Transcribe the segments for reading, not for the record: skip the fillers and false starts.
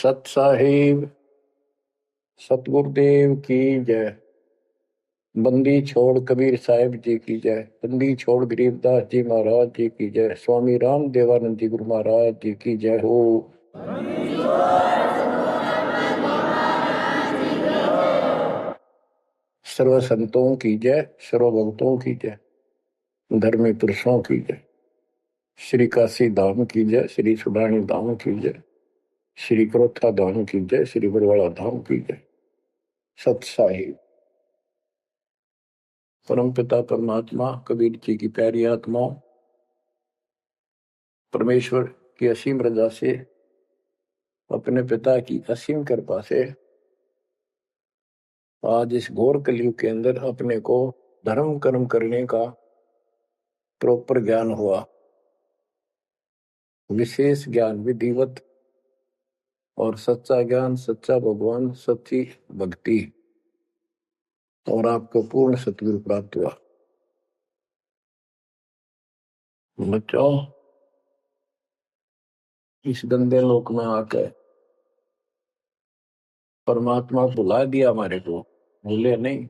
सत साहिब सतगुरुदेव की जय। बंदी छोड़ कबीर साहिब जी की जय। बंदी छोड़ गरीबदास जी महाराज जी की जय। स्वामी राम देवानंद जी गुरु महाराज जी की जय हो। सर्व संतों की जय, सर्व भक्तों की जय, धर्मी पुरुषों की जय। श्री काशी धाम की जय, श्री सुडानी धाम की जय, श्री क्रोथा धाम की जय, श्री बरवाड़ा धाम की जय। सत साहिब परम पिता परमात्मा कबीर जी की प्यारी आत्माओं, परमेश्वर की असीम रजा से, अपने पिता की असीम कृपा से आज इस घोर कलयुग के अंदर अपने को धर्म कर्म करने का प्रॉपर ज्ञान हुआ, विशेष ज्ञान विधिवत, और सच्चा ज्ञान, सच्चा भगवान, सच्ची भक्ति, और आपको पूर्ण सतगुरु प्राप्त हुआ। बच्चों, इस गंदे लोक में आकर परमात्मा भुला दिया हमारे को, भूले नहीं।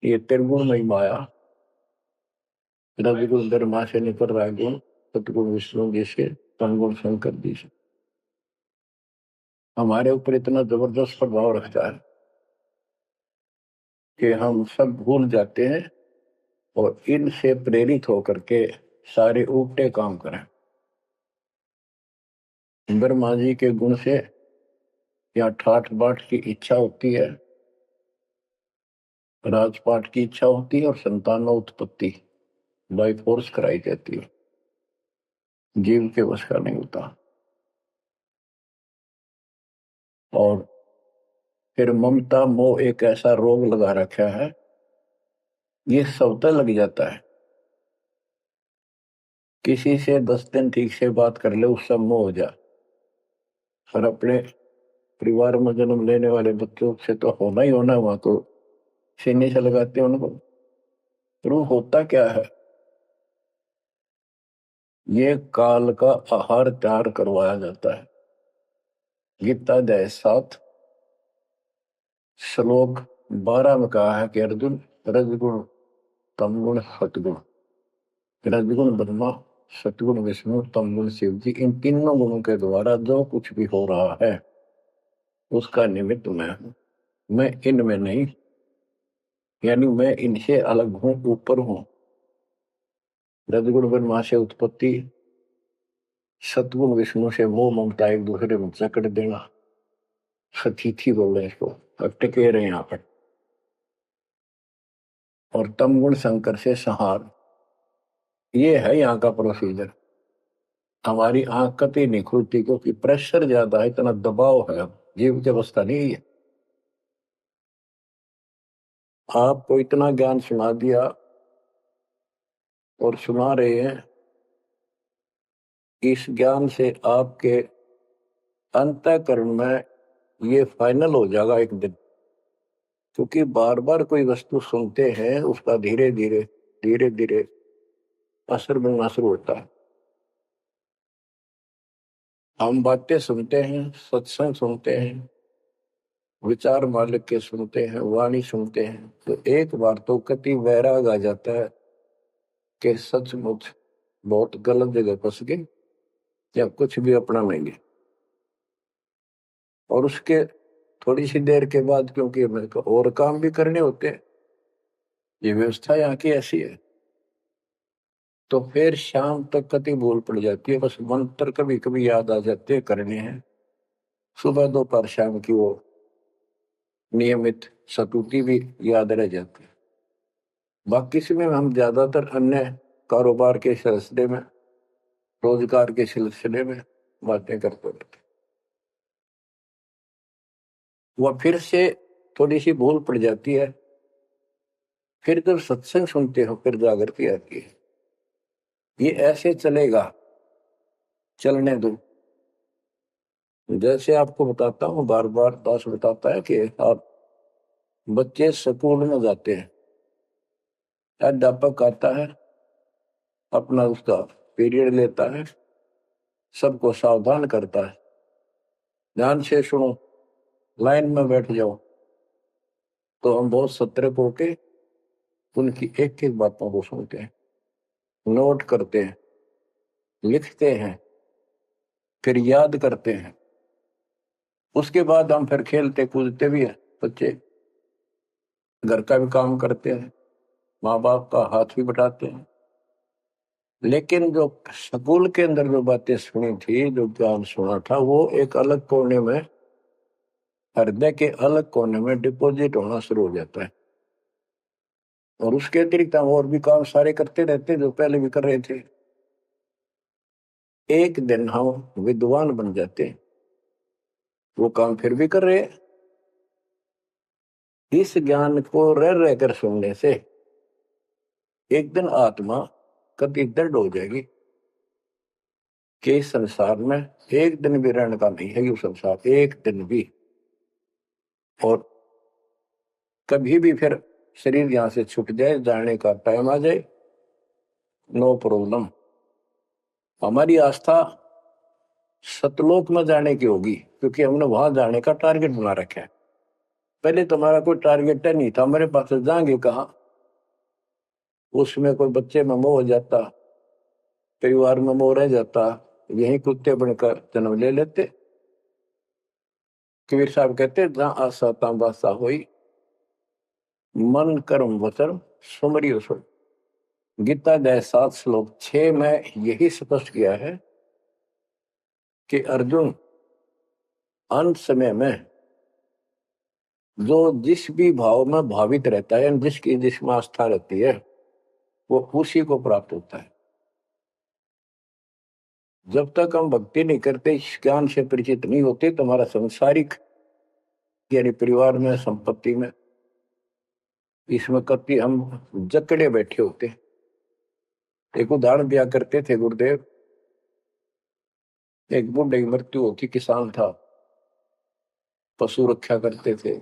ये त्रिगुणमयी माया, रविगुण धर्मा से निकल रहा गुण, सतगुण विष्णु जी से, तमगुण शंकर जी से हमारे ऊपर इतना जबरदस्त प्रभाव रखता है कि हम सब भूल जाते हैं और इनसे प्रेरित होकर के सारे उल्टे काम करें। ब्रह्मा जी के गुण से या ठाठ बाट की इच्छा होती है, राजपाट की इच्छा होती है, और संतानों उत्पत्ति बाई फोर्स कराई जाती है। जीव के वश का नहीं होता। और फिर ममता मोह एक ऐसा रोग लगा रखा है, ये सबता लग जाता है। किसी से 10 दिन ठीक से बात कर ले, उससे मोह हो जा। और अपने परिवार में जन्म लेने वाले बच्चों से तो होना ही होना, वहां तो सीने से लगाते हैं उनको। तो वो होता क्या है, ये काल का आहार तैयार करवाया जाता है। गीता अध्याय 7 श्लोक 12 में कहा है कि अर्जुन, रजगुण तमगुण सतगुण, रजगुण ब्रह्मा, सतगुण विष्णु, तमगुण शिव जी, इन तीनों गुणों के द्वारा जो कुछ भी हो रहा है उसका निमित्त मैं हूं। मैं इनमें नहीं, यानी मैं इनसे अलग हूं, ऊपर हूं। रजगुण ब्रह्मा से उत्पत्ति, सतगुण विष्णु से मोह ममता एक दूसरे में जकड़ देना, सतीथी बोल रहे इसको, टिके रहे यहाँ पर। और तमगुण शंकर से संहार, ये है यहाँ का प्रोसीजर। हमारी आंख कतई नहीं खुलती क्योंकि प्रेशर ज्यादा है, इतना दबाव है, जीव की अवस्था नहीं है। आपको इतना ज्ञान सुना दिया और सुना रहे हैं, इस ज्ञान से आपके अंतःकरण में ये फाइनल हो जाएगा एक दिन। क्योंकि बार बार कोई वस्तु सुनते हैं, उसका धीरे धीरे धीरे धीरे असर बनना शुरू होता है। हम बातें सुनते हैं, सत्संग सुनते हैं, विचार मालिक के सुनते हैं, वाणी सुनते हैं, तो एक बार तो कति वैराग आ जाता है कि सचमुच बहुत गलत जगह फंस गए या कुछ भी अपना लेंगे। और उसके थोड़ी सी देर के बाद, क्योंकि हमें और काम भी करने होते हैं, ये व्यवस्था यहाँ की ऐसी है, तो फिर शाम तक कति भूल पड़ जाती है। बस मंत्र कभी कभी याद आ जाते हैं, करने हैं। सुबह दोपहर शाम की वो नियमित सतुति भी याद रह जाती है। बाकी समय हम ज्यादातर अन्य कारोबार के सिलसिले में, रोजगार के सिलसिले में बातें करते रहते। वह फिर से थोड़ी सी भूल पड़ जाती है। फिर जब सत्संग सुनते हो फिर जागृति आती है। ये ऐसे चलेगा, चलने दो। जैसे आपको बताता हूँ, बार बार दास बताता है कि आप बच्चे स्कूल में जाते हैं, अध्यापक आता है, अपना उसका पीरियड लेता है, सबको सावधान करता है, ध्यान से सुनो, लाइन में बैठ जाओ। तो हम बहुत सतर्क होके उनकी एक एक बातों को सुनते हैं, नोट करते हैं, लिखते हैं, फिर याद करते हैं। उसके बाद हम फिर खेलते कूदते भी हैं। बच्चे घर का भी काम करते हैं, माँ बाप का हाथ भी बटाते हैं। लेकिन जो स्कूल के अंदर जो बातें सुनी थी, जो ज्ञान सुना था, वो एक अलग कोने में, हृदय के अलग कोने में डिपॉजिट होना शुरू हो जाता है। और उसके अतिरिक्त हम और भी काम सारे करते रहते जो पहले भी कर रहे थे। एक दिन हम विद्वान बन जाते हैं, वो काम फिर भी कर रहे हैं। इस ज्ञान को रह रहकर सुनने से एक दिन आत्मा कति दृढ़ हो जाएगी कि इस संसार में एक दिन भी रहने का नहीं है, ये संसार एक दिन भी। और कभी भी फिर शरीर यहां से छूट जाए, जाने का टाइम आ जाए, नो प्रॉब्लम। हमारी आस्था सतलोक में जाने की होगी, क्योंकि हमने वहां जाने का टारगेट बना रखा है। पहले तुम्हारा कोई टारगेट नहीं था, हमारे पास जाएंगे कहाँ। उसमें कोई बच्चे में मोह हो जाता, परिवार में मोह रह जाता, यही कुत्ते बनकर जन्म ले लेते। कबीर साहब कहते, जहां आशा तहां बासा हुई, मन कर्म वचन सुमरियो सो। गीता अध्याय 7 श्लोक 6 में यही स्पष्ट किया है कि अर्जुन, अंत समय में जो जिस भी भाव में भावित रहता है, जिसकी जिसमें आस्था रहती है, वो उसी को प्राप्त होता है। जब तक हम भक्ति नहीं करते, इस ज्ञान से परिचित नहीं होते, तो हमारा संसारिक यानी परिवार में, संपत्ति में, इसमें कभी हम जकड़े बैठे होते। एक उदाहरण दिया करते थे गुरुदेव। एक बूढ़े की मृत्यु होती, किसान था, पशु रक्षा करते थे।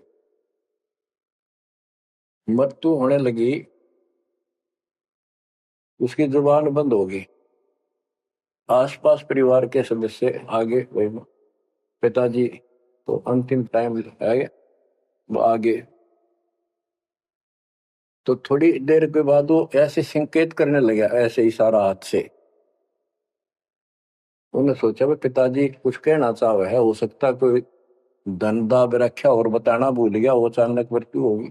मृत्यु होने लगी, उसकी जुबान बंद हो गई। आसपास परिवार के सदस्य आगे, वही पिताजी तो अंतिम टाइम है, वो आगे। तो थोड़ी देर के बाद वो ऐसे संकेत करने लगा, ऐसे इशारा हाथ से। उन्होंने सोचा भाई पिताजी कुछ कहना चाह रहे है, हो सकता कोई धन दाब रखा और बताना भूल गया, वो अचानक मृत्यु होगी।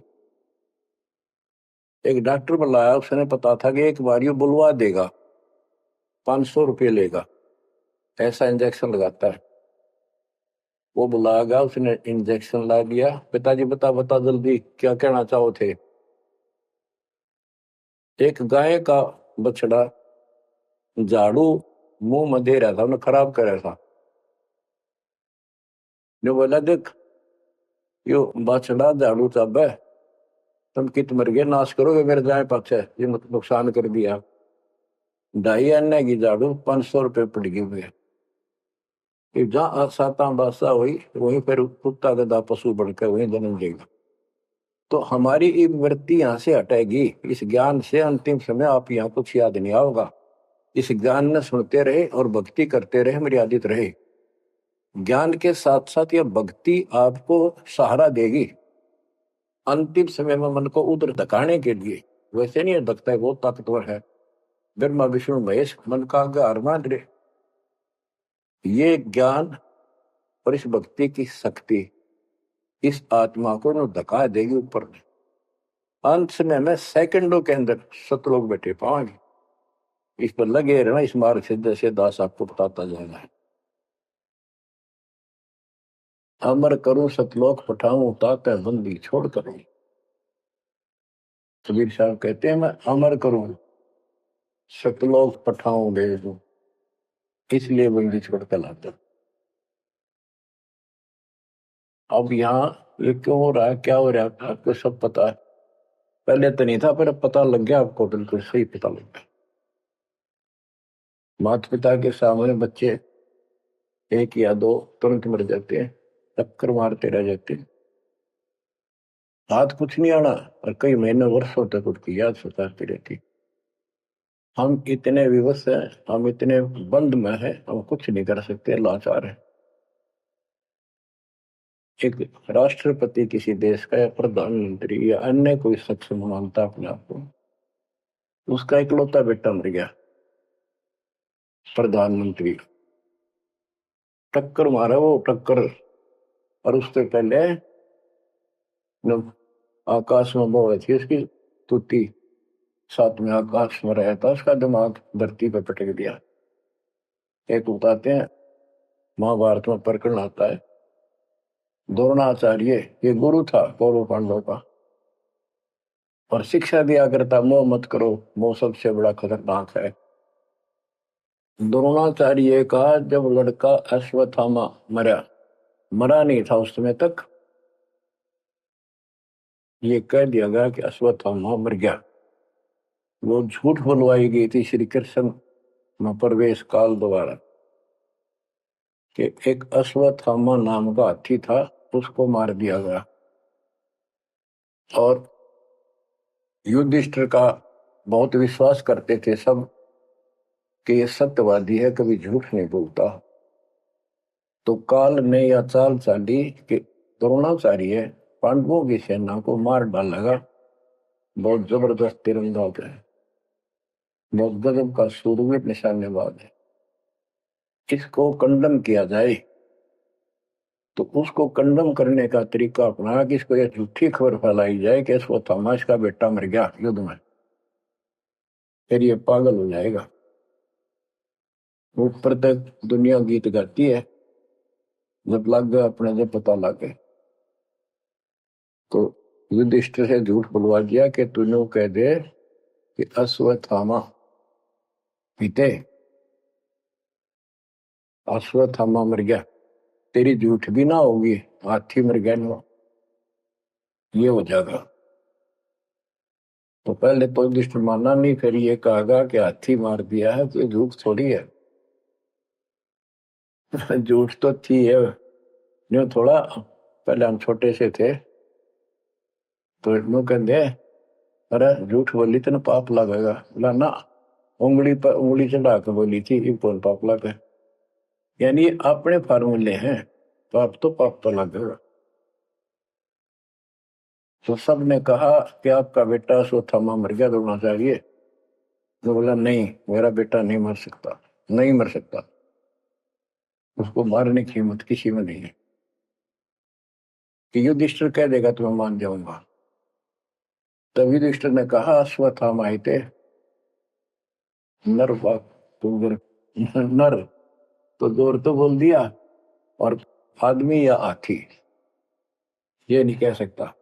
एक डॉक्टर बुलाया, उसने पता था कि एक बार ये बुलवा देगा, 500 रुपये लेगा, ऐसा इंजेक्शन लगाता है। वो बुलाया, उसने इंजेक्शन ला दिया। पिताजी बता बता जल्दी क्या कहना चाहो थे। एक गाय का बछड़ा झाड़ू मुंह में दे रहा था, उन्हें खराब कर रहा था। जो बोला, देख यो बछड़ा झाड़ू चाबे, तुम कित मर गए, नाश करोगे मेरे गाय पक्ष है, ये नुकसान कर दिया। 2.5 आने की झाड़ू 500 रुपये पड़ गई हुए। जहां साता बादशाह हुई, वहीं पर कुत्ता गधा पशु बढ़कर वहीं जन्म लेगा। तो हमारी ये वृत्ति यहाँ से हटेगी इस ज्ञान से। अंतिम समय आप यहाँ कुछ याद नहीं आओगा। इस ज्ञान में सुनते रहे और भक्ति करते रहे, मर्यादित रहे। ज्ञान के साथ साथ यह भक्ति आपको सहारा देगी अंतिम समय में, मन को उधर धकाने के लिए। वैसे नहीं धकता है, बहुत ताकतवर है, ब्रह्मा विष्णु महेश मन का आधार मान रहे। ये ज्ञान और इस भक्ति की शक्ति इस आत्मा को न धका देगी ऊपर में। अंत समय में सेकंडों के अंदर सतलोक बैठे पाएंगे। इस पर लगे रहना, इस मार्ग से जैसे दास आपको बताता जाएगा। अमर करूं सतलोक पठाऊं, ताते बंदी छोड़ कर। कबीर साहब कहते हैं, मैं अमर करूं सतलोक पठाऊं भेजूं, इसलिए बंदी छोड़ कर लाता। अब यहाँ ये क्यों हो रहा है, क्या हो रहा है, आपको सब पता है। पहले तो नहीं था, पर अब पता लग गया आपको, बिल्कुल सही पता लग गया। माता पिता के सामने बच्चे एक या दो तुरंत मर जाते हैं, टक्कर मारते रह जाते हैं, हाथ कुछ नहीं आना, और कई महीने वर्षों तक उनकी याद सताती रहती। हम इतने विवश हैं, हम इतने बंद में हैं, हम कुछ नहीं कर सकते, लाचार हैं। एक राष्ट्रपति किसी देश का या प्रधानमंत्री या अन्य कोई शख्स मानता अपने आप को, उसका इकलौता बेटा मर गया, प्रधानमंत्री, टक्कर मारा वो टक्कर, और उससे पहले जब आकाश में वो थी उसकी तुती, साथ में आकाश में रहा था, उसका दिमाग धरती पर पटक दिया। एक बताते हैं महाभारत में प्रकरण आता है, द्रोणाचार्य ये गुरु था कौरव पांडवों का, और शिक्षा दिया करता मोह मत करो, मोह सबसे बड़ा खतरनाक है। द्रोणाचार्य का जब लड़का अश्वत्थामा मरा नहीं था उस समय तक, ये कह दिया गया कि अश्वत्थामा मर गया। वो झूठ बुलवाई गई थी श्री कृष्ण में प्रवेश काल द्वारा कि एक अश्वत्थामा नाम का हाथी था, उसको मार दिया गया। और युधिष्ठिर का बहुत विश्वास करते थे सब कि ये सत्यवादी है, कभी झूठ नहीं बोलता। तो काल ने यह चाल चाली कि द्रोणाचार्य पांडवों की सेना को मार डालेगा। बहुत जबरदस्त तीरंदाज है, बहुत गजब का सूरवीर निशानेबाज है, इसको कंडम किया जाए। तो उसको कंडम करने का तरीका अपना कि इसको यह झूठी खबर फैलाई जाए कि अश्वत्थामा का बेटा मर गया युद्ध में, फिर ये पागल हो जाएगा। ऊपर तक दुनिया गीत गाती है, जब लग गए अपने जब पता लग गए तो युधिष्ठिर से झूठ बुलवा दिया कि तूने कह दे कि अश्वत्थामा पीते, अश्वत्थामा मर गया, तेरी झूठ भी ना होगी, हाथी मर गया ना, ये हो जाएगा। तो पहले तो युधिष्ठिर माना नहीं, फिर ये कहा कि हाथी मार दिया है तो झूठ थोड़ी है। झूठ तो थी है, जो थोड़ा पहले हम छोटे से थे तो यूं कहते, अरे झूठ बोली तो ना पाप लगेगा, बोला ना, उंगली पर उंगली चढ़ा के बोली थी, ये कौन पाप लगे। यानी अपने फार्मूले हैं, पाप तो लगेगा। तो सब ने कहा कि आपका बेटा अश्वत्थामा मर गया द्रोणाचार्य। तो बोला नहीं, मेरा बेटा नहीं मर सकता, नहीं मर सकता, उसको मारने की हिम्मत किसी में नहीं है। कि युधिष्ठिर कह देगा तो मैं मान जाऊंगा। तब युधिष्ठिर ने कहा अश्वत्थामा थे नर नर, तो जोर तो बोल दिया, और आदमी या हाथी ये नहीं कह सकता,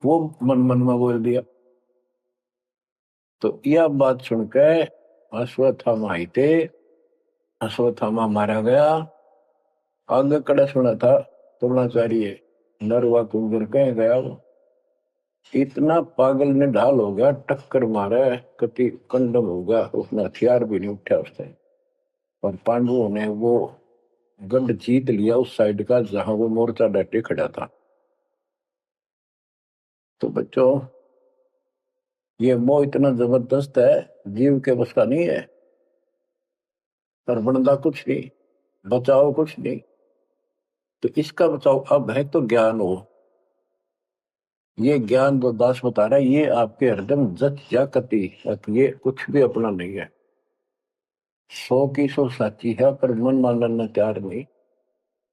वो मन मन में बोल दिया। तो यह बात सुनकर अश्वत्थामा थे, अश्वत्थामा मारा गया। आगे कड़ा सुना था द्रोणाचार्य नरवा कुंजर कह गया, वो इतना पागल ने ढाल हो गया, टक्कर मारा, कति कंडम हो गया, उसने हथियार भी नहीं उठा उसने। और पांडवों ने वो गढ़ जीत लिया उस साइड का जहां वो मोर्चा डटे खड़ा था। तो बच्चों, ये मोह इतना जबरदस्त है, जीव के बस का नहीं है। पर बनता कुछ नहीं, बचाओ कुछ नहीं। तो इसका बचाओ अब है तो ज्ञान हो। ये ज्ञान जो दास बता रहा है, ये आपके हृदय में जच जा कति, ये कुछ भी अपना नहीं है, 100 की 100 साची है, पर मन मानना तैयार नहीं,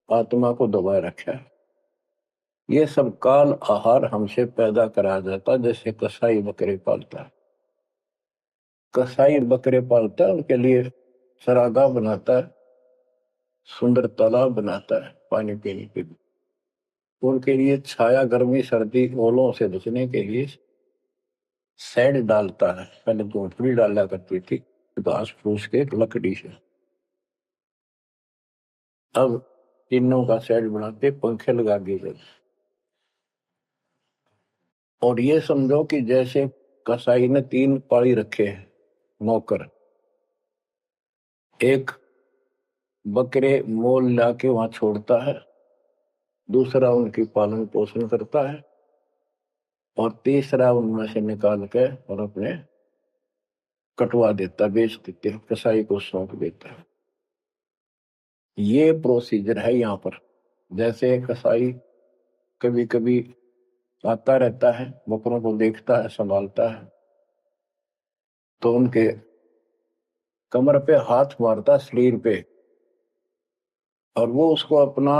आत्मा को दबाए रखा है। ये सब काल आहार हमसे पैदा करा जाता, जैसे कसाई बकरे पालता है। कसाई बकरे पालता है, उनके लिए सरागाह बनाता है, सुंदर तालाब बनाता है पानी पीने के लिए, उनके लिए छाया गर्मी सर्दी ओलों से बचने के लिए शेड डालता है। पहले झोंपड़ी डाला करती थी घास फूस के लकड़ी से, अब टीनों का शेड बनाते, पंखे लगा दिए गए। और ये समझो कि जैसे कसाई ने 3 पाली रखे हैं नौकर, एक बकरे मोल लाके वहां छोड़ता है, दूसरा उनकी पालन पोषण करता है, और तीसरा उनमें से निकाल के और अपने कटवा देता, बेच देते हैं, कसाई को सौंप देता है। ये प्रोसीजर है यहाँ पर। जैसे एक कसाई कभी कभी आता रहता है, बकरों को देखता है, संभालता है, तो उनके कमर पे हाथ मारता, शरीर पे, और वो उसको अपना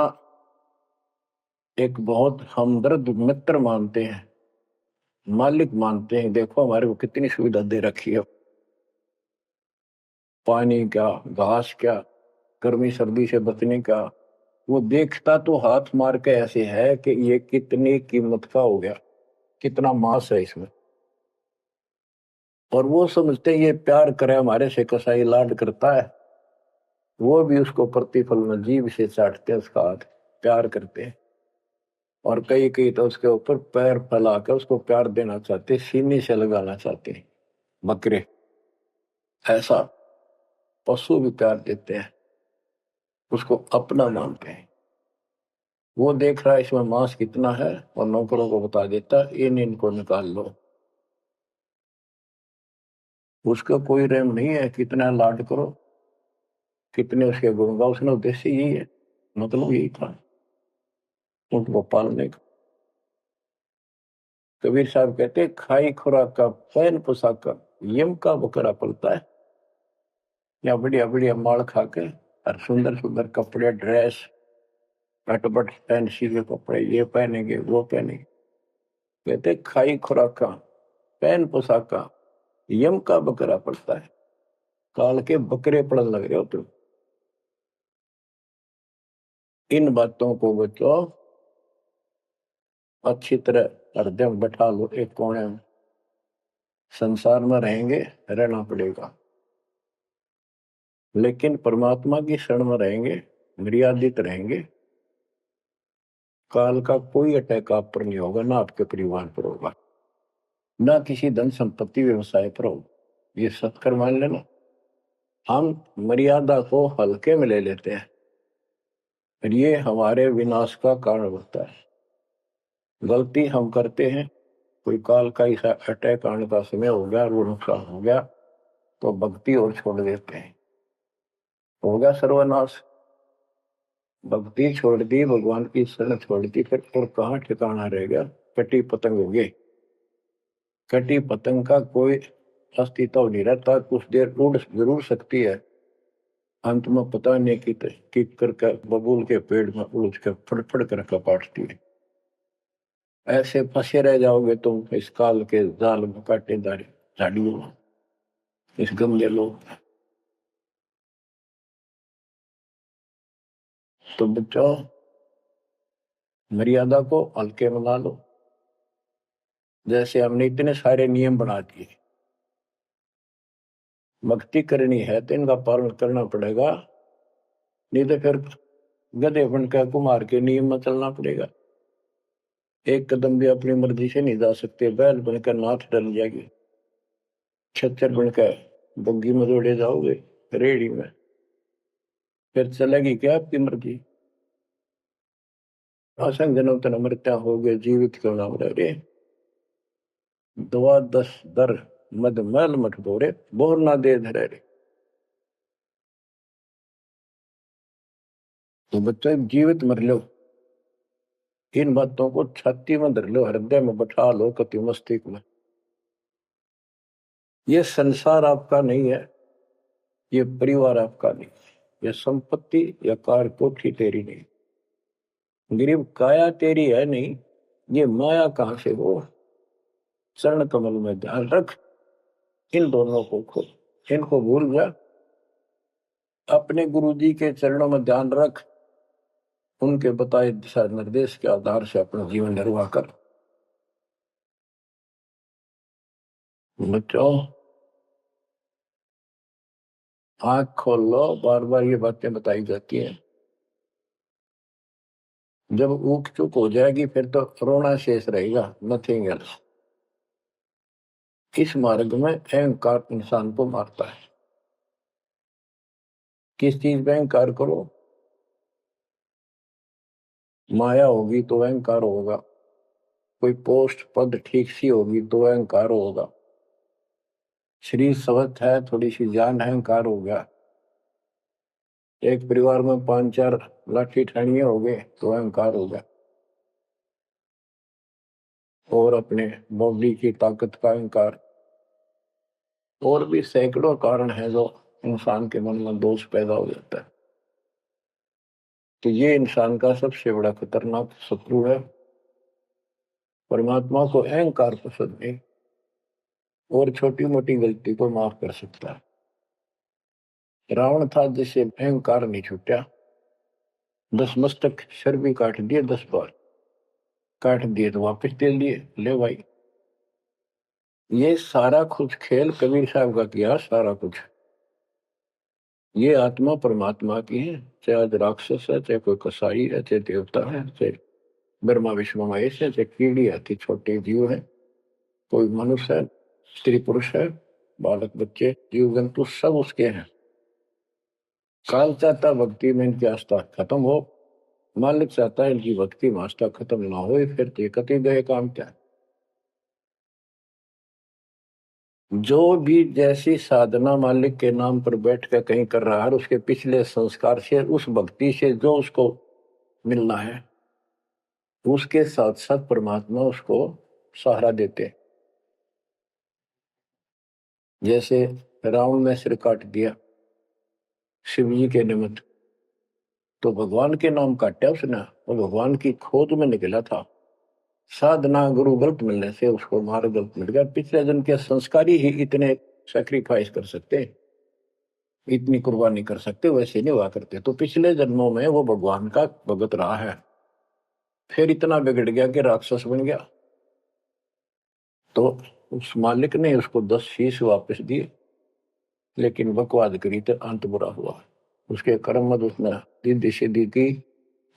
एक बहुत हमदर्द मित्र मानते हैं, मालिक मानते हैं। देखो हमारे को कितनी सुविधा दे रखी है, पानी क्या, घास क्या, गर्मी सर्दी से बचने का। वो देखता तो हाथ मार के ऐसे है कि ये कितनी कीमत का हो गया, कितना मांस है इसमें। और वो समझते हैं ये प्यार करे हमारे से, कसाई लाड करता है, वो भी उसको प्रतिफल में जीभ से चाटते हैं उसका हाथ, प्यार करते हैं। और कई कई तो उसके ऊपर पैर फैला कर उसको प्यार देना चाहते हैं, सीने से लगाना चाहते हैं। बकरे ऐसा पशु भी प्यार देते हैं, उसको अपना मानते हैं। वो देख रहा है इसमें मांस कितना है, और नौकरों को बता देता है इनको निकाल लो। उसका कोई रहम नहीं है, कितना लाड करो, कितने उसके गुण गाओ। उसने उद्देश्य यही है, मतलब यही था उनको पालने का। कबीर साहब कहते हैं, खाई खुराक का पहन पोशाक का यम का बकरा पलता है। या बढ़िया बढ़िया माल खा के और सुंदर सुंदर कपड़े, ड्रेस, कटपट फैंसी के कपड़े, ये पहनेंगे वो पहनेंगे। कहते खाई खुराक का पहन पोशाक का यम का बकरा पड़ता है। काल के बकरे पड़न लग रहे हो तुम। इन बातों को बच्चों अच्छी तरह हृदय में बैठा लो, एक कोने में। संसार में रहेंगे, रहना पड़ेगा, लेकिन परमात्मा की शरण में रहेंगे, मर्यादित रहेंगे। काल का कोई अटैक आप पर नहीं होगा, ना आपके परिवार पर होगा, ना किसी धन संपत्ति व्यवसाय पर होगा। ये सत्कर मान लेना। हम मर्यादा को हल्के में ले लेते हैं, और ये हमारे विनाश का कारण होता है। गलती हम करते हैं, कोई काल का ऐसा अटैक आने का समय हो गया, वो नुकसान हो गया, तो भक्ति और छोड़ देते हैं, हो गया सर्वनाश। भक्ति छोड़ दी, भगवान की शरण छोड़ दी, फिर और कहाँ ठिकाना रह गया। कटी पतंग हो गई। कटी पतंग का कोई अस्तित्व नहीं रहता, कुछ देर उड़ जरूर सकती है, अंत में पता नहीं कि करके बबूल के पेड़ में उड़ के फड़फड़ कर कपाटती है। ऐसे फंसे रह जाओगे तुम इस काल के जाल में, कांटेदार झाड़ियों में, इस गंदे लोग। तो बच्चों, मर्यादा को हल्के में ला लो। जैसे हमने इतने सारे नियम बना दिए, भक्ति करनी है तो इनका पालन करना पड़ेगा, नहीं तो फिर गधे बनकर कुमार के नियम में चलना पड़ेगा। एक कदम भी अपनी मर्जी से नहीं जा सकते, बैल बनकर नाथ डल जाएगी, छच्चर बनकर बग्गी में दौड़े जाओगे, रेड़ी में, फिर चलेगी क्या आपकी मर्जी। असंग जन्म तन मृत्या हो गए, जीवित क्यों नाम रह रे। दुआ दस दर मद मैल मठ बोरे, बोर ना दे धरे रे। तो बच्चों जीवित मर लो, इन बातों को छाती में धर लो, हृदय में बैठा लो, कति मस्तिष्क में। ये संसार आपका नहीं है, ये परिवार आपका नहीं, ये संपत्ति या कार कोठी तेरी नहीं, गरीब काया तेरी है नहीं, ये माया कहां से हो। चरण कमल में ध्यान रख, इन दोनों को खो, इनको भूल जा, अपने गुरु जी के चरणों में ध्यान रख, उनके बताए दिशा निर्देश के आधार से अपना जीवन निर्वाह कर। बच्चों आंख खोल लो, बार बार ये बातें बताई जाती हैं। जब ऊक चुक हो जाएगी फिर तो रोना शेष रहेगा, नथिंग एल्स। इस मार्ग में अहंकार इंसान को मारता है। किस चीज में अहंकार करो, माया होगी तो अहंकार होगा, कोई पोस्ट पद ठीक सी होगी तो अहंकार होगा, शरीर स्वस्थ है, थोड़ी सी जान है, अहंकार हो गया। एक परिवार में 5-4 लाठी ठानिए हो गए तो अहंकार हो गया, और अपने बॉडी की ताकत का अहंकार। और भी सैकड़ों कारण है जो इंसान के मन में दोष पैदा हो जाता है। तो ये इंसान का सबसे बड़ा खतरनाक शत्रु है। परमात्मा को अहंकार पसंद नहीं, और छोटी मोटी गलती को माफ कर सकता है। रावण था जिसे अहंकार नहीं छूटा, 10 मस्तक सर भी काट दिए, 10 बार काट दिए तो वापस दे दिए, ले भाई। ये सारा कुछ खेल कबीर साहब का किया, सारा कुछ। ये आत्मा परमात्मा की है, चाहे आज राक्षस है, चाहे कोई कसाई है, चाहे देवता है, चाहे ब्रह्मा विष्णु महेश है, चाहे कीड़ी आती छोटे जीव है, कोई मनुष्य है, स्त्री पुरुष है, बालक बच्चे जीव जंतु सब उसके हैं। काल चाहता भक्ति में इनकी आस्था खत्म हो, मालिक चाहता है इनकी भक्ति में आस्था खत्म ना हो, फिर कति गए काम क्या। जो भी जैसी साधना मालिक के नाम पर बैठ कर कहीं कर रहा है, उसके पिछले संस्कार से, उस भक्ति से जो उसको मिलना है, उसके साथ साथ परमात्मा उसको सहारा देते। जैसे रावण ने सिर काट दिया शिव जी के निमित्त, तो भगवान के नाम काटा उसने, और भगवान की खोज में निकला था। साधना गुरु गलत मिलने से उसको मार्ग गलत मिल गया। पिछले जन्म के संस्कारी ही इतने सैक्रिफाइस कर सकते, इतनी कुर्बानी कर सकते, वैसे नहीं हुआ करते। तो पिछले जन्मों में वो भगवान का भगत रहा है, फिर इतना बिगड़ गया कि राक्षस बन गया। तो उस मालिक ने उसको 10 शीश वापस दिए, लेकिन बकवाद करी तो अंत बुरा हुआ। उसके कर्म मत उसने दीदी सीधी की,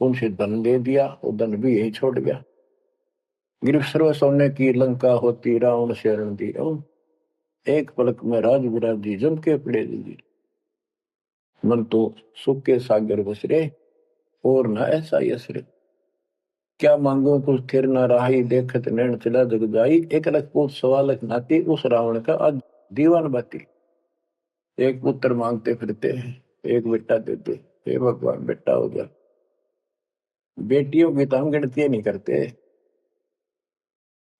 उनसे धन दे दिया, वो धन भी यही छोड़ गया। गिरफ्त सर्व सोने की लंका होती, रावण शरण दी, एक पलक में राज विराजी, जम के पड़े दी। मन तो सुख के सागर बसरे, और न ऐसा यसरे। क्या मांगो कुछ थिर न राही, देखत नैन चला जग जाई। एक लख पूत सवा लख नाती, उस रावण का आज दीवान बाती। एक पुत्र मांगते फिरते हैं, एक बेटा देते, हे भगवान बेटा हो गया। बेटियों की तो हम गिनती नहीं करते,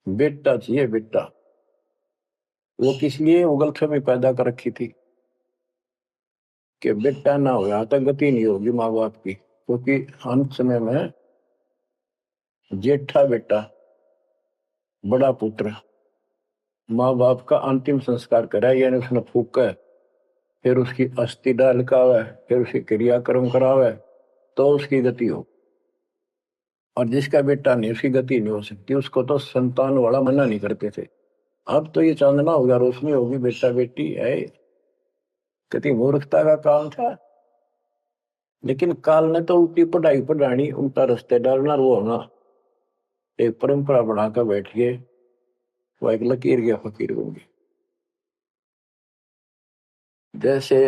बेटा चाहिए बेटा। वो किस लिए उगलफहमी पैदा कर रखी थी कि बेटा ना हो तो गति नहीं होगी माँ बाप की, क्योंकि अंत समय में जेठा बेटा, बड़ा पुत्र माँ बाप का अंतिम संस्कार करा, यानी उसने फूका है, फिर उसकी अस्थि डाल का है, फिर उसकी क्रियाक्रम करावे, तो उसकी गति हो। और जिसका बेटा नहीं, उसकी गति नहीं हो सकती। उसको तो संतान वाला मना नहीं करते थे। अब तो ये चांदना होगा, रोशनी होगी, बेटा बेटी है। कितनी मूर्खता का काम था। लेकिन काल ने तो उल्टी पढ़ाई पढ़ानी, उल्टा रास्ते डालना, वो होना एक परंपरा बनाकर बैठ गए। वो एक लकीर गया फकीर होंगे। जैसे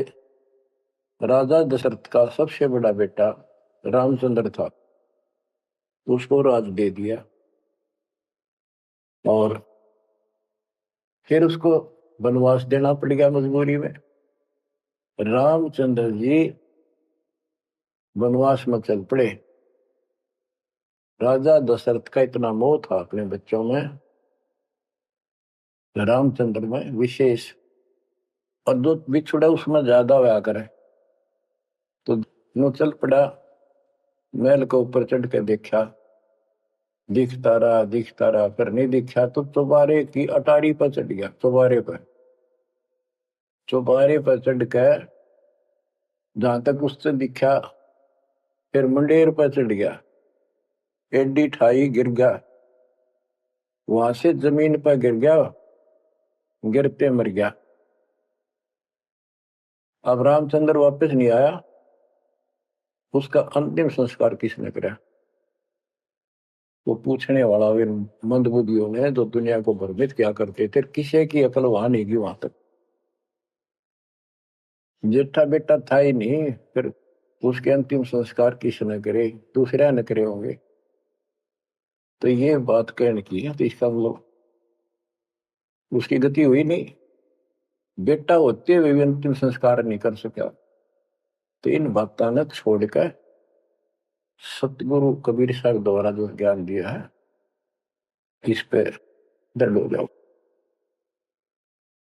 राजा दशरथ का सबसे बड़ा बेटा रामचंद्र था, उसको राज दे दिया, और फिर उसको वनवास देना पड़ गया मजबूरी में। रामचंद्र जी वनवास में चल पड़े। राजा दशरथ का इतना मोह था अपने बच्चों में, रामचंद्र में विशेष, और जो बिछुड़ा उसमें ज्यादा हुआ करे। तो नो चल पड़ा, महल के ऊपर चढ़ के देखा, दिखता रहा, पर नहीं दिखा तो चौबारे की अटारी पर चढ़ गया। चौबारे पर चढ़ कर जहां तक उससे दिखा, फिर मुंडेर पर चढ़ गया, एडी ठाई गिर गया, वहां से जमीन पर गिर गया, गिरते मर गया। अब रामचंद्र वापस नहीं आया, उसका अंतिम संस्कार किसने करा? वो पूछने वाला वे मंदबुद्धियों ने, जो दुनिया को भ्रमित क्या करते थे, किसी की अकल वहां नहीं गई वहां तक। जेठा बेटा था ही नहीं, फिर उसके अंतिम संस्कार किसने करे? दूसरे ने करे होंगे। तो ये बात कहने की है, तो इसका मतलब उसकी गति हुई नहीं। बेटा होते हुए भी अंतिम संस्कार नहीं कर सका। तो इन बातों ने छोड़कर सतगुरु कबीर साहब द्वारा जो ज्ञान दिया है इस पे दृढ़ हो जाओ।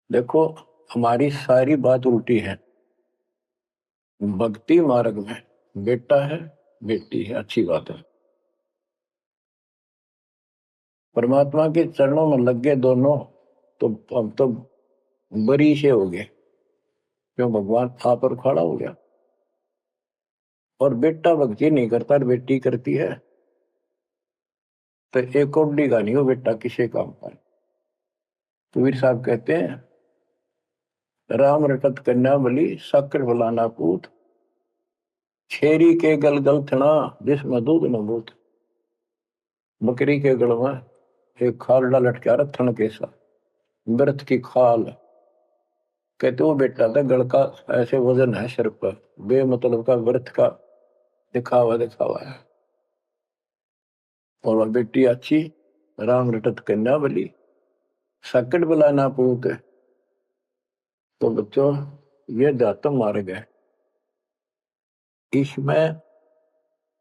देखो हमारी सारी बात उल्टी है। भक्ति मार्ग में बेटा है बेटी है, अच्छी बात है। परमात्मा के चरणों में लग गए दोनों तो हम तो बरी से हो गए, क्यों भगवान आप पर खड़ा हो गया। और बेटा भक्ति नहीं करता बेटी करती है तो एक कोडी का नहीं हो बेटा किसी काम का। कबीर साहब कहते हैं राम रटत कन्या बलि साकर फलाना पूत छेरी के गल गल थना जिसमें दूध न बूत। बकरी के गल में एक खाल लटका रहा थन के साथ व्रत की खाल। कहते वो बेटा था गल का ऐसे वजन है सिर पर, बेमतलब का व्रत का दिखावा दिखावा है। और वह बेटी अच्छी राम रटत कन्या बलि सकट बुलाना पूत। तो बच्चों ये दातम मार्ग है, इसमें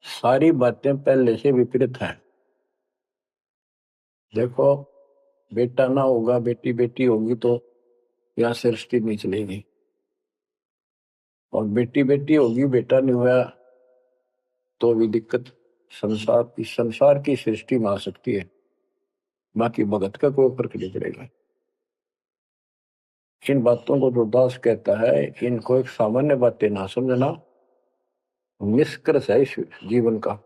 सारी बातें पहले से विपरीत है। देखो बेटा ना होगा बेटी बेटी होगी तो यहाँ सृष्टि नहीं चलेगी, और बेटी बेटी होगी बेटा नहीं हुआ तो भी दिक्कत संसार की सृष्टि में आ सकती है। बाकी भगत का कोई फर्क नहीं पड़ेगा। इन बातों को जो दास कहता है इनको एक सामान्य बातें ना समझना निष्कर्ष है इस जीवन का।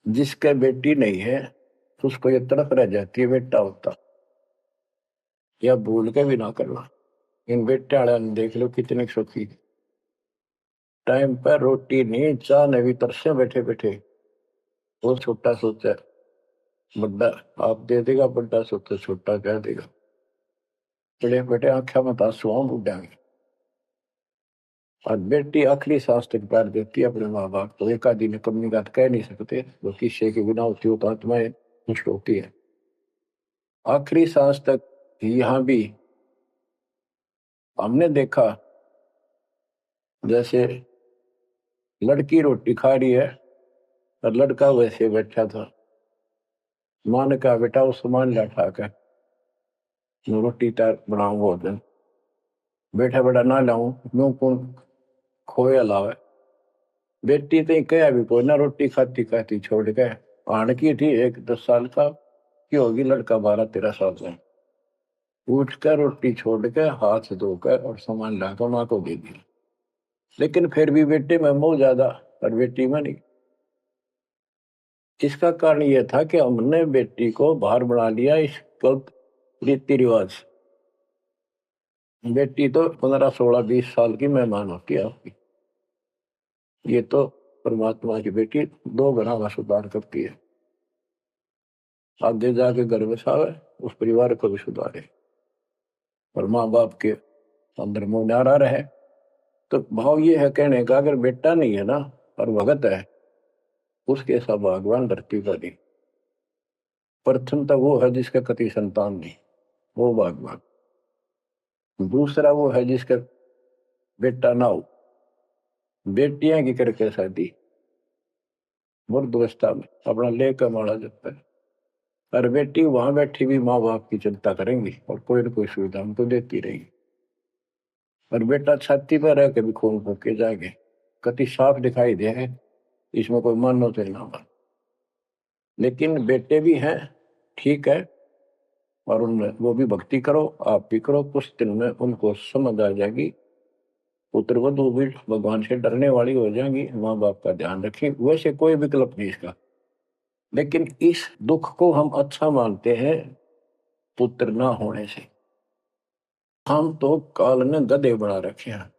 जिसके बेटी नहीं है उसको ये तड़प रह जाती है बेटा होता, या भूल के भी ना करना। इन बेटे वाले देख लो कितने सुखी, टाइम पर रोटी नहीं चाह नहीं तरसे बैठे बैठे। वो छोटा सोचा बड़ा आप दे देगा, बड़ा सोचा छोटा कह देगा। बड़े बेटे आख्या में आंसू बुढ़ाएंगे। और बेटी आखिरी सांस तक प्यार देती है अपने माँ बाप को, एक आदि ने कमी बात कह नहीं सकते। वो किस्से की बिना होती हो तो आत्माएं नष्ट होती है आखिरी सांस तक। यहाँ भी हमने देखा जैसे लड़की रोटी खा रही है और लड़का वैसे बैठा था। माँ ने कहा बेटा वो सामान ला कर रोटी तार बनाऊ भोजन। बैठा बेटा ना लाऊं यूं कौन खोए अलावा। बेटी तो कह भी कोई ना, रोटी खाती खाती छोड़ के आण की थी एक 10 साल का की होगी, लड़का 12-13 साल का। उठ कर रोटी छोड़ के हाथ धोकर और सामान लाकर माँ को दे दिया। लेकिन फिर भी बेटे में मोह ज्यादा और बेटी में नहीं। इसका कारण यह था कि हमने बेटी को बाहर बना लिया इस रीति रिवाज। बेटी तो 15-16-20 साल की मेहमान होती है आपकी, ये तो परमात्मा की बेटी 2 गुना का सुधार करती है। आगे जाके घर बसावे उस परिवार को भी सुधारे और माँ बाप के अंदर मोह नारा रहे। तो भाव ये है कहने का अगर बेटा नहीं है ना और भगत है उसके सब भगवान धरती पर नहीं। प्रथम तो वो है जिसका कति संतान नहीं, वो भगवान। दूसरा वो है जिसका बेटा ना हो, बेटियां की करके शादी मुर्दवस्था में अपना लेकर मारा जाता है। और बेटी वहां बैठी भी माँ बाप की चिंता करेंगी और कोई न कोई सुविधा उनको देती रहेगी। और बेटा छाती पर रह के भी खून फूके जाएंगे, कति साफ दिखाई दे है, इसमें कोई मानो तो ना मान। लेकिन बेटे भी हैं ठीक है, और उनमें वो भी भक्ति करो आप भी करो, कुछ दिन में उनको समझ आ जाएगी। पुत्र वधू भी भगवान से डरने वाली हो जाएंगी, माँ बाप का ध्यान रखें। वैसे कोई विकल्प नहीं इसका, लेकिन इस दुख को हम अच्छा मानते हैं पुत्र ना होने से। हम तो काल ने गधे बना रखे हैं।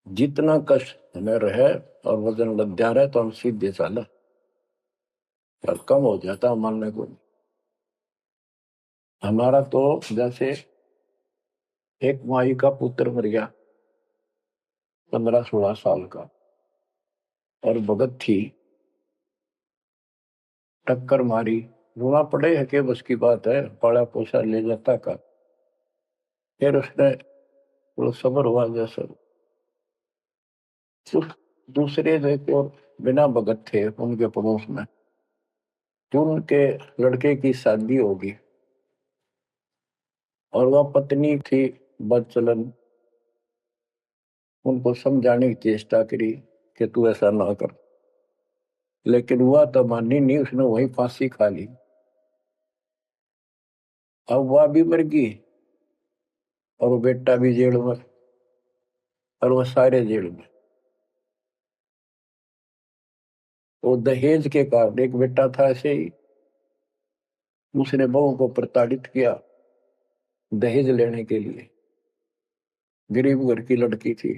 जितना कष्ट हमें रहे और वजन लद्या रहे तो हम सीधे चला, पर कम हो जाता मानने को। हमारा तो जैसे एक माई का पुत्र मर गया 15-16 साल का, और भगत थी, टक्कर मारी, रोना पड़े है कि बस की बात है, पाला पोसा ले जाता का। फिर उसने वो सबर हुआ जैसा उस दूसरे एक और बिना भगत थे उनके पड़ोस में, जो उनके लड़के की शादी होगी और वह पत्नी थी बदचलन, उनको समझाने की चेष्टा करी कि तू ऐसा ना कर, लेकिन वह तो मानी नहीं, उसने वही फांसी खा ली। अब वह भी मर गई और वो बेटा भी जेल में, और वो सारे जेल में। वो दहेज के कारण, एक बेटा था ऐसे ही, उसने बहू को प्रताड़ित किया दहेज लेने के लिए, गरीब घर की लड़की थी,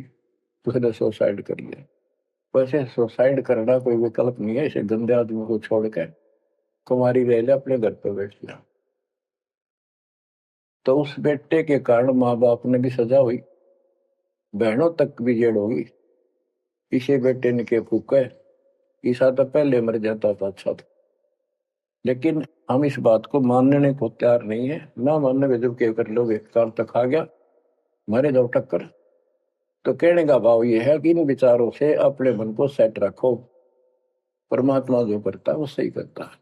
उसने सुसाइड कर लिया। वैसे सुसाइड करना कोई विकल्प नहीं है, इसे गंदे आदमी को छोड़ के कुमारी रह ले, अपने घर पे बैठ जा। तो उस बेटे के कारण माँ बाप ने भी सजा हुई, बहनों तक भी जेल होगी। इसे बेटे ने के फूका, ईसा तो पहले मर जाता था अच्छा था। लेकिन हम इस बात को मानने को तैयार नहीं है, ना मानने में जब क्या कर लोगे, काल तक आ गया मारे जाओ टक्कर। तो कहने का भाव यह है कि इन विचारों से अपने मन को सेट रखो, परमात्मा जो करता है वो सही करता है।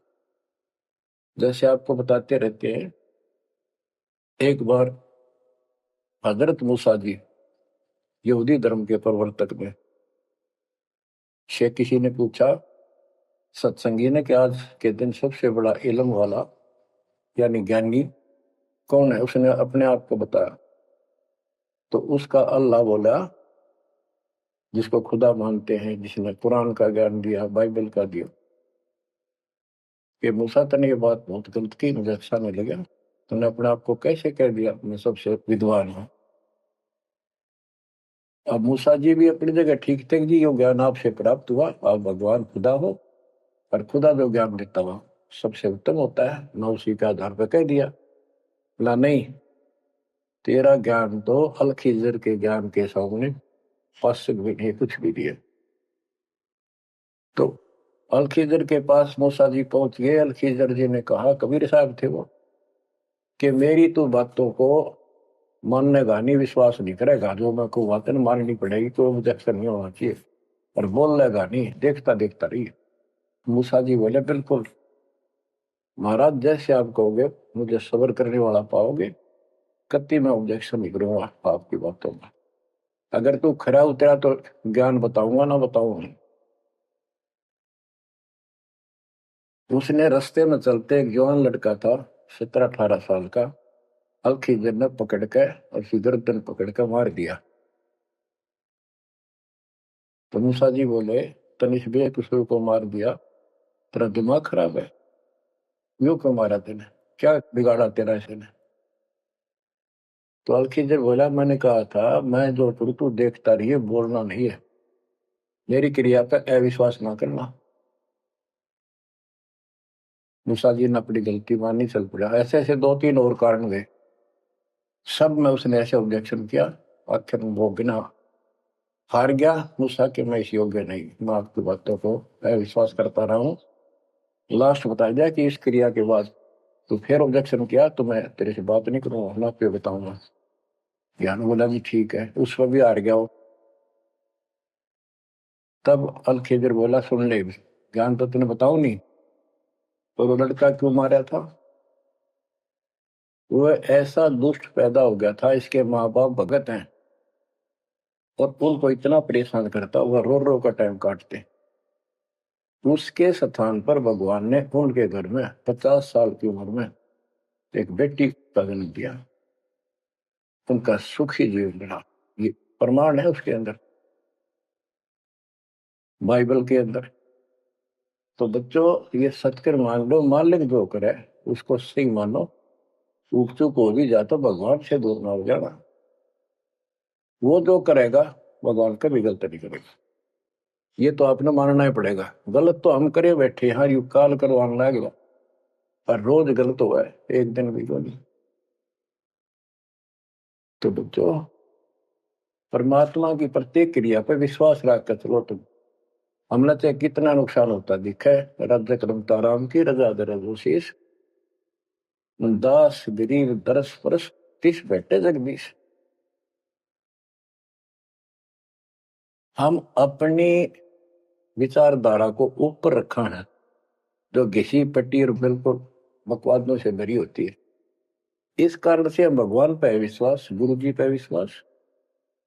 जैसे आपको बताते रहते हैं, एक बार हजरत मूसा जी, यहूदी धर्म के प्रवर्तक ने, से किसी ने पूछा सत्संगी ने कि आज के दिन सबसे बड़ा इल्म वाला यानी ज्ञानी कौन है, उसने अपने आप को बताया। तो उसका अल्लाह बोला, जिसको खुदा मानते हैं, जिसने कुरान का ज्ञान दिया, बाइबल का दिया। कि मूसा तने ये बात बहुत गलत की, मुझे अच्छा नहीं लगा, तुमने अपने आप को कैसे कह दिया मैं सबसे विद्वान हूं। अब मूसा जी भी अपनी जगह ठीक थे जी, यो ज्ञान आपसे प्राप्त हुआ, आप भगवान खुदा हो, और खुदा जो ज्ञान देता हुआ सबसे उत्तम होता है, मैं उसी के आधार पर कह दिया। बोला नहीं, तेरा ज्ञान तो अल खिजर के ज्ञान के सामने फासिल भी नहीं, कुछ भी नहीं है। तो अल खिजर के पास मूसा जी पहुंच गए। अल खिजर जी ने कहा, कबीर साहब थे वो, कि मेरी तो बातों को माननेगा नहीं, विश्वास नहीं करेगा, जो मैं को बातें माननी पड़ेगी, तो ऑब्जेक्शन नहीं होना चाहिए, और बोल लेगा नहीं, देखता देखता रही। मूसा जी बोले, बिल्कुल महाराज, जैसे आप कहोगे, मुझे सब्र करने वाला पाओगे, कति मैं ऑब्जेक्शन नहीं करूंगा आपकी बातों में। अगर तू खरा उतरा तो ज्ञान बताऊंगा, ना बताऊंगा। उसने रास्ते में चलते एक जवान लड़का था, 17-18 साल का, अलखीजर ने पकड़ के और उसकी गर्दन पकड़ के मार दिया। तो मूसा जी बोले, तनिष बे दूसरे को मार दिया, तेरा दिमाग खराब है, क्यों क्यों मारा तेने, क्या बिगाड़ा तेरा इसने। तो अलखीजर बोला, मैंने कहा था मैं जो करूँ तू देखता रहिए, बोलना नहीं है, मेरी क्रिया पे अविश्वास ना करना। मूसा जी ने अपनी गलती मानी, चल पड़ा। ऐसे ऐसे 2-3 और कारण गए, सब में उसने ऐसे ऑब्जेक्शन किया, आखिर वो बिना हार गया। मूसा कि मैं इस योग्य नहीं, मैं आपकी बातों को विश्वास करता रहा हूँ। लास्ट बता दिया कि इस क्रिया के बाद तो फिर ऑब्जेक्शन किया तो मैं तेरे से बात नहीं करूंगा, ना पे बताऊंगा। ज्ञान बोला जी ठीक है, उस पर भी हार गया वो। तब अल खिजर बोला, सुन ले, ज्ञान तो तूने बताऊ नहीं, तो वो लड़का क्यों मारा था। वो ऐसा दुष्ट पैदा हो गया था, इसके माँ बाप भगत हैं और उनको इतना परेशान करता, वह रो रो का टाइम काटते। उसके स्थान पर भगवान ने उनके घर में 50 साल की उम्र में एक बेटी का जन्म दिया, उनका सुखी जीवन बना। ये प्रमाण है उसके अंदर, बाइबल के अंदर। तो बच्चों, ये सत्य मान लो, मालिक जो करे उसको सही मानो, चूक चूक हो भी जाता भगवान से दूर ना हो जाना। वो जो करेगा भगवान कभी गलत नहीं करेगा, ये तो आपने मानना ही पड़ेगा। गलत तो हम करे बैठे, हाँ यू काल करवाने लगेगा, पर रोज गलत हुआ है, एक दिन भी तो नहीं। तो बच्चों, परमात्मा की प्रत्येक क्रिया पर विश्वास रख कर चलो तुम, हमने चाहे कितना नुकसान होता दिखे, रज करमता राम की रजा दरशीष, दास गरीब दरस परस तिस बैठे जगदीश। हम अपनी विचारधारा को ऊपर रखा है, जो घिसी पट्टी और बिल्कुल बकवादों से भरी होती है। इस कारण से हम भगवान पर विश्वास, गुरु जी पर विश्वास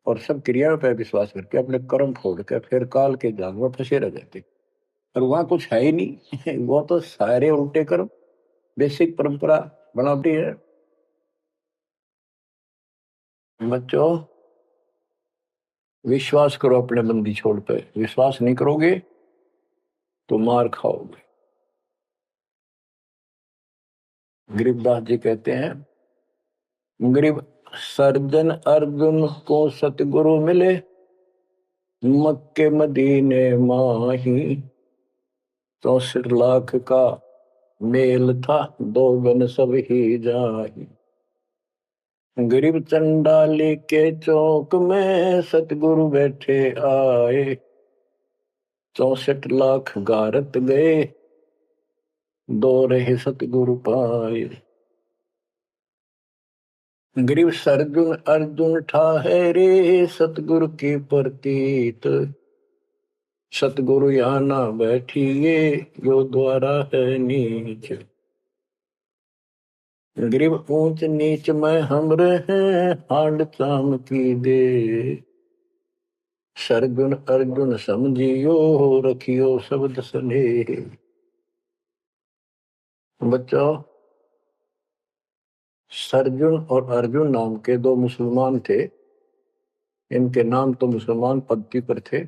और सब क्रियाओं पर विश्वास करके अपने कर्म छोड़ कर फिर काल के जाल में फंसे रह जाते, और वहां कुछ है ही नहीं। वो तो सारे उल्टे कर्म, बेसिक परंपरा बनावटी है। बच्चों, विश्वास करो अपने बंदी छोड़ पे, विश्वास नहीं करोगे तो मार खाओगे। गरीबदास जी कहते हैं, गरीब सर्जन अर्जुन को सतगुरु मिले, मक्के मदीने माही, 64 लाख का मेल था, दो गन सब ही जाही। गरीब चंडाली के चौक में सतगुरु बैठे आए, 64 लाख गारत गए, दो रहे सतगुरु पाए। गरीब सर्जुन अर्जुन ठाहरे, सतगुरु की प्रतीत, सतगुरु यहाँ ना बैठिए, यो द्वारा है नीच। गरीब ऊंच नीच में हम रहे, हांड चाम की दे, सरगुन अर्जुन समझियो, रखियो शब्द स्नेह। बच्चों, सरजुन और अर्जुन नाम के दो मुसलमान थे। इनके नाम तो मुसलमान पद्धति पर थे।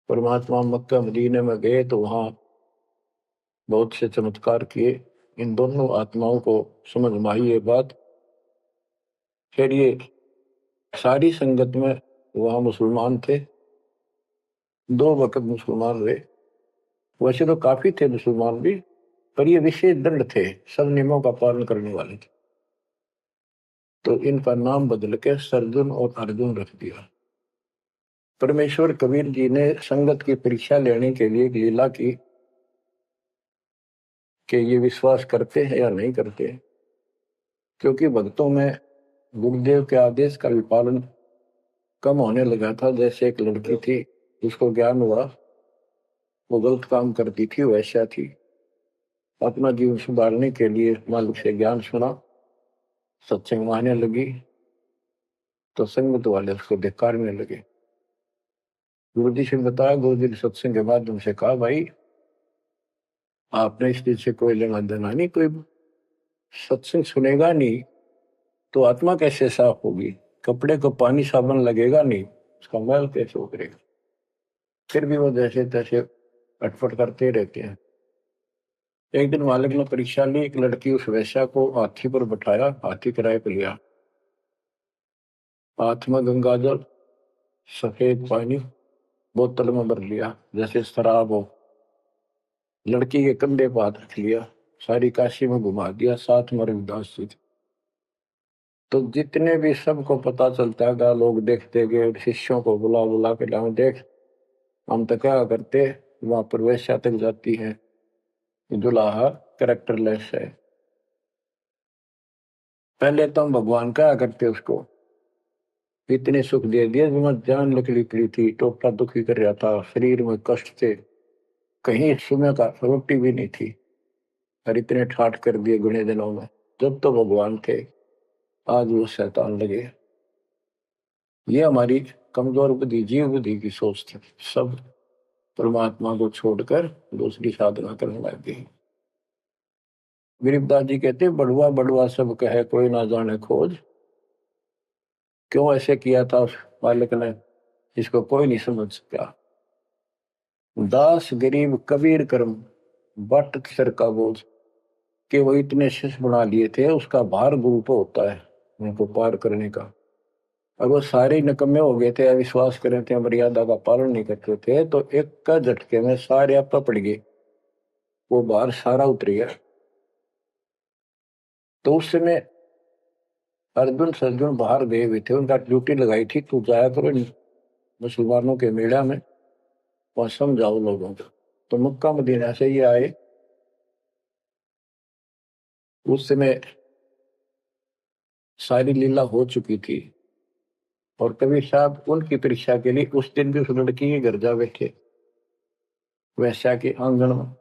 परमात्मा मक्का मदीने में गए तो वहां बहुत से चमत्कार किए। इन दोनों आत्माओं को समझ में आई ये बात। फिर ये सारी संगत में वहां मुसलमान थे, 2 वक्त मुसलमान रहे। वैसे तो काफी थे मुसलमान भी, पर ये विशेष दृढ़ थे, सब नियमों का पालन करने वाले थे। तो इनका नाम बदल के सरजुन और अर्जुन रख दिया। परमेश्वर कबीर जी ने संगत की परीक्षा लेने के लिए एक लीला की कि ये विश्वास करते हैं या नहीं करते। क्योंकि भक्तों में गुरुदेव के आदेश का भी पालन कम होने लगा था। जैसे एक लड़की थी, उसको ज्ञान हुआ वो गलत काम करती थी, वैसा थी। अपना जीवन सुधारने के लिए मालिक से ज्ञान सुना, सत्संग में आने लगी, तो संगत वाले उसको धिक्कारने लगे। गुरु जी से बताया, गुरु जी ने सत्संग के बाद उनसे कहा, भाई आपने इस चीज से कोई लेना देना नहीं, कोई सत्संग सुनेगा नहीं तो आत्मा कैसे साफ होगी, कपड़े को पानी साबुन लगेगा नहीं, उसका मैल कैसे उतरेगा। फिर भी वो जैसे तैसे अटपट करते रहते हैं। एक दिन मालिक ने परीक्षा ली, एक लड़की उस वैश्या को हाथी पर बैठाया, हाथी किराए पर लिया, हाथ में गंगा जल, सफेद पानी बोतल में भर लिया जैसे शराब हो। लड़की के कंधे पर हाथ रख लिया, सारी काशी में घुमा दिया, साथ में रविदास जी थे। तो जितने भी सबको पता चलता है, लोग देखते गए, शिष्यों को बुला बुला के लाओ, देख हम तो क्या करते, वहां पर वैश्या तक जाती है, दुल्हा कैरेक्टरलेस है। पहले तो हम भगवान क्या करते उसको, इतने सुख दे दिए, जान निकली पड़ी थी, टोटा दुखी कर रहा था, शरीर में कष्ट थे, कहीं सुबह का रोटी भी नहीं थी, और इतने ठाठ कर दिए गुने दिनों में। जब तो भगवान थे, आज वो शैतान लगे। ये हमारी कमजोर बुद्धि, जीव बुद्धि की सोच थी। सब परमात्मा को छोड़कर दूसरी साधना करने लग गई। गरीबदास जी कहते, बड़ुआ बड़ुआ सब कहे, कोई ना जाने खोज। क्यों ऐसे किया था उस बालक ने, इसको कोई नहीं समझ सका। दास गरीब कबीर कर्म, बट सर का बोझ। कि वो इतने शिष्य बना लिए थे, उसका भार गुरु पे होता है उनको पार करने का। अब वो सारे निकम्मे हो गए थे, अविश्वास कर रहे थे, मर्यादा का पालन नहीं करते थे, तो एक का झटके में सारे आप पड़ गए, वो भार सारा उतर गया। तो उस समय अर्जुन सर्जुन बाहर गए हुए थे, उनका ड्यूटी लगाई थी, तू जाया करो मुसलमानों के मेला में, वहां समझाओ लोगों को। तो मक्का मदीना से ये आए। उस समय सारी लीला हो चुकी थी। और कबीर साहब उनकी परीक्षा के लिए उस दिन भी उस लड़की के घर जा बैठे, वैश्या के आंगन में।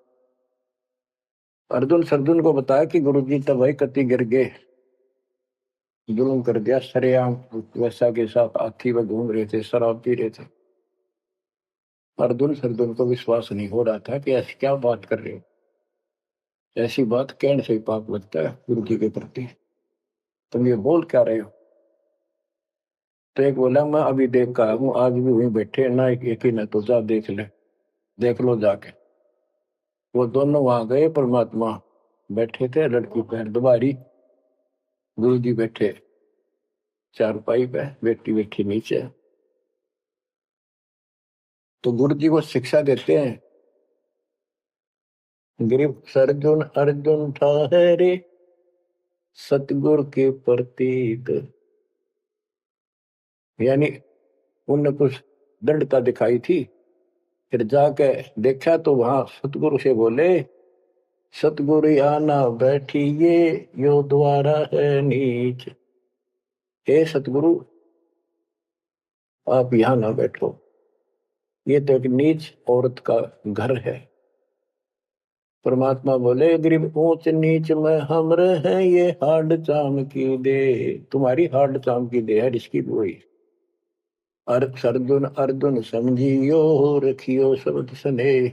अर्जुन सरजुन को बताया कि गुरुजी तब भाई कति गिर गए, जुल्म कर दिया, सरेआम वैश्या के साथ हाथी में घूम रहे थे, शराब पी रहे थे। अर्जुन सरजुन को विश्वास नहीं हो रहा था कि ऐसी क्या बात कर रहे हो, ऐसी बात कहने से ही पाप लगता है गुरु जी के प्रति, तुम ये बोल क्या रहे हो। तो एक बोला मैं अभी देख का हूँ, आज भी वहीं बैठे ना, एक ही न तो जा देख ले, देख लो जाके। वो दोनों वहां गए, परमात्मा बैठे थे, लड़की पैर दुबारी, गुरु जी बैठे चारपाई पे, बेटी बैठी नीचे। तो गुरु जी को शिक्षा देते हैं, गिरिव सरजुन अर्जुन ठहरे सतगुरु के प्रतीक, यानी उनने कुछ दृढ़ता दिखाई थी, फिर जाके देखा तो वहां सतगुरु से बोले, सतगुरु आना बैठिए यो द्वारा है नीच, हे सतगुरु आप यहां ना बैठो, ये तो एक नीच औरत का घर है। परमात्मा बोले, गरीब ऊंच नीच में हम रहे, ये हाड चाम की दे, तुम्हारी हाड चाम की दे है इसकी बोई। अर्जुन अर्जुन समझियो रखियो शब्द स्नेह,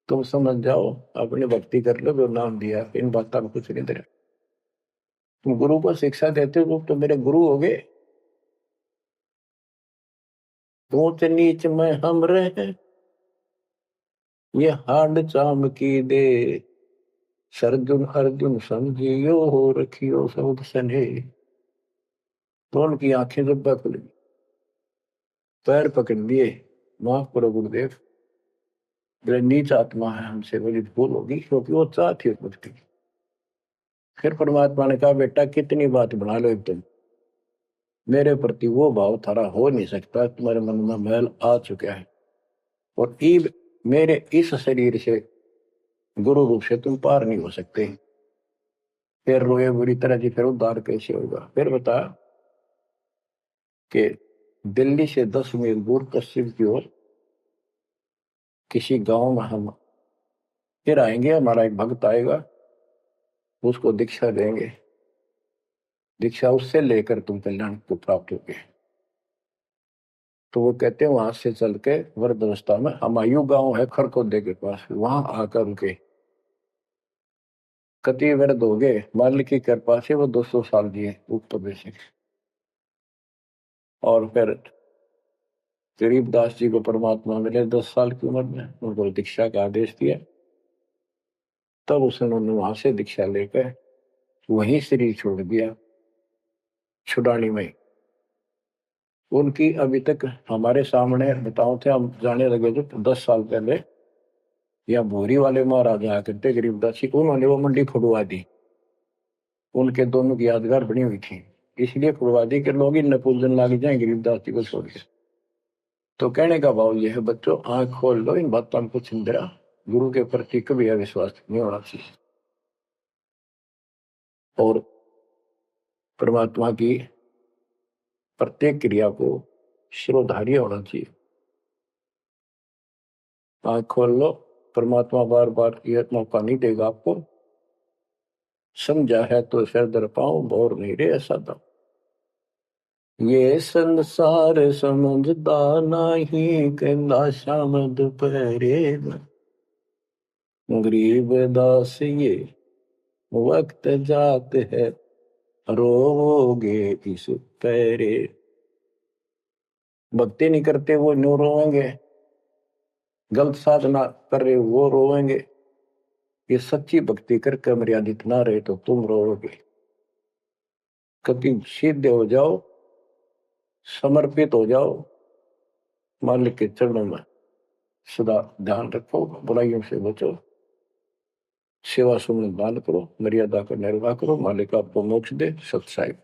तुम समझ जाओ, अपनी भक्ति कर लो, जो नाम दिया, इन बातों में कुछ नहीं दे। तुम गुरु को शिक्षा देते हो तो मेरे गुरु हो गए। ऊंच नीच में हम रहे, ये हाड चाम की दे, सरजुन अर्जुन समझियो हो रखियो शब्द स्नेह। तो उनकी आंखें जब खुल गई, पैर पकड़ लिए, माफ करो गुरुदेव, मेरे नीच आत्मा है, हमसे बड़ी भूल होगी, क्योंकि वो चाहती है मुक्ति। फिर परमात्मा ने कहा, बेटा कितनी बात बना लो एकदम, मेरे प्रति वो भाव थारा हो नहीं सकता, तुम्हारे मन में मैल आ चुका है, और ईब मेरे इस शरीर से गुरु रूप से तुम पार नहीं हो सकते। फिर रोए बुरी तरह जी, फिर उद्धार कैसे होगा। फिर बता कि दिल्ली से 10 मील दूर पश्चिम की ओर किसी गांव में हम फिर आएंगे, हमारा एक भक्त आएगा, उसको दीक्षा देंगे, दीक्षा उससे लेकर तुम कल्याण को प्राप्त होगे। तो वो कहते हैं वहां से चल के वृद्ध अवस्था में हमायू गांव है खरखोदे के पास, वहां आकर उनके कति वृद्ध हो गए, मालिक की कृपा से वो 200 साल जिए ऊपर से। और फिर गरीबदास जी को परमात्मा मिले 10 साल की उम्र में, उनको दीक्षा का आदेश दिया। तब उसने वहां से दीक्षा लेकर वहीं शरीर छोड़ दिया, छुड़ानी में। उनकी अभी तक हमारे सामने बताओ थे, हम जाने लगे जो 10 साल पहले, या भूरी वाले महाराजा करते गरीबदास जी, उन्होंने वो मंडी खुड़वा दी, उनके दोनों की यादगार बनी हुई थी, इसलिए खुड़वा दी कि लोग इन पूजन लाग जाए गरीबदास जी को छोड़ के। तो कहने का भाव यह है, बच्चों आंख खोल लो, इन बातों में कुछ इंदिरा, गुरु के प्रति कभी अविश्वास नहीं होना चाहिए, और परमात्मा की प्रत्येक क्रिया को शिरोधार्य होना चाहिए। आंख खोल लो, परमात्मा बार बार यह मौका नहीं देगा आपको, समझा है तो सिर दर पाओ, बोर नहीं रे ऐसा दो। ये संसार समझदा नहीं, कहना शाम दोपहरे में, गरीब दास ये वक्त जात है, रोओगे इस पैरे। भक्ति नहीं करते वो न्यू रोएंगे, गलत साधना कर रहे वो रोएंगे, ये सच्ची भक्ति करके मर्यादित ना रहे तो तुम रोओगे। कभी सिद्ध हो जाओ, समर्पित हो जाओ, मालिक के चरणों में सदा ध्यान रखो, बुराइयों से बचो, सेवा सुमन दान करो, मर्यादा का निर्वाह करो, मालिक आपको मोक्ष दे। सत साहिब।